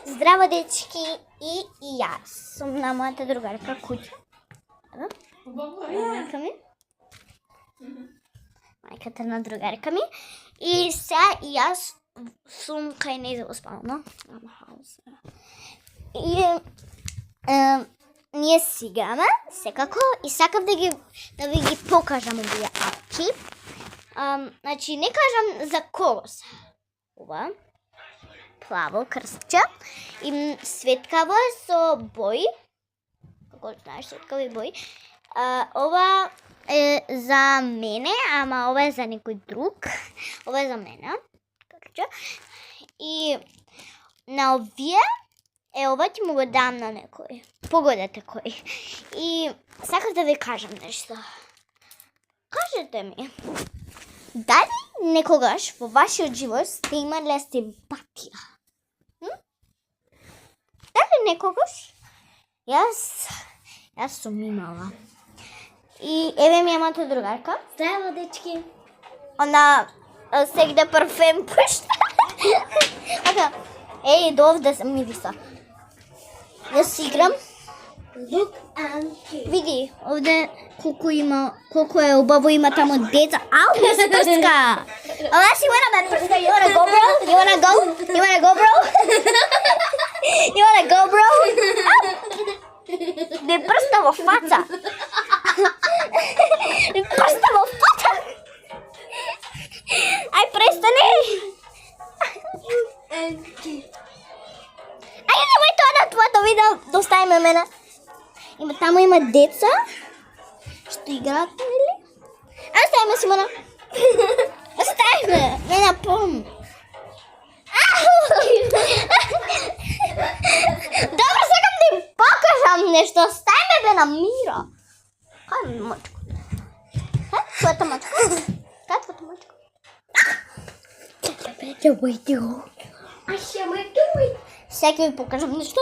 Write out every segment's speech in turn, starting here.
Здраво, дечки, и јас сум на мојата другарка куќа. Мајка ми. Мајката на другарка ми. И сега и јас сум кај нејзе во спална. И ние си играме, секако, и сакав да ви ги покажам овие апки. Значи, не кажам за кого се. Ова. Плаво крстче и светкаво со бои. Како знаеш, светкави бои. Ова е за мене, ама ова е за некој друг. Ова е за мене. И на овие ова ќе му го дам на некој. Погодете кој. И сакав да ви кажам нешто. Кажете ми, дали некогаш во вашиот живот сте имале симпатија? Дали некогаш? Јас сум имала. И еве ми е мојата другарка. Здраво, дечки. Она сегде парфем пушта. Еј, до овде се мириса. Јас играм. Look and see. Види, овде колку е убаво, има таму деца. Ау, ми се прска. Unless you wanna bet prska, you wanna go, bro? You wanna go? You wanna go, bro? You wanna go, bro? Не прста во фаца. Не прста во фаца. Ај, престани. Ајде, немој тоа на твоето видео, достави ме мене. Таму има деца што играат, нели? Остави ме, Симона. Остави ме, ме напомни. Добро, сакам да им покажам нешто. Остави ме, бе, на мира. Кај е мачко? Твојата мачка? Кај е твојата мачка? Сега ќе ви покажам нешто.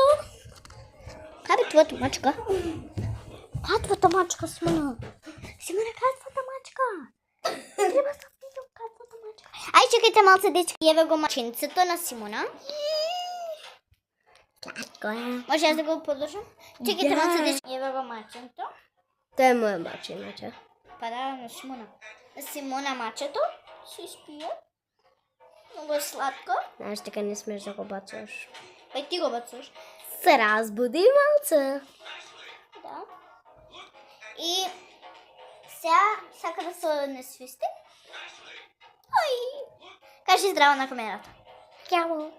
Кај бе твојата мачка? Кај е твојата мачка, Симона? Симона, кај е твојата мачка? Треба да видам кај е твојата мачка. Ај, чекајте малце, дечки, еве го маченцето на Симона. Сладко е. Може јас да го подржам? Чекајте малце, дечки, еве го маченто. Тоа е моја маче. Па да, на Симона. На Симона мачето се испие. Много е сладко. Знаеш дека не смеш да го бацаш. Па и ти го бацаш. Се разбуди малце. Да. И сега сака да се не свисти. Ой. Кажи здраво на камерата. Чао.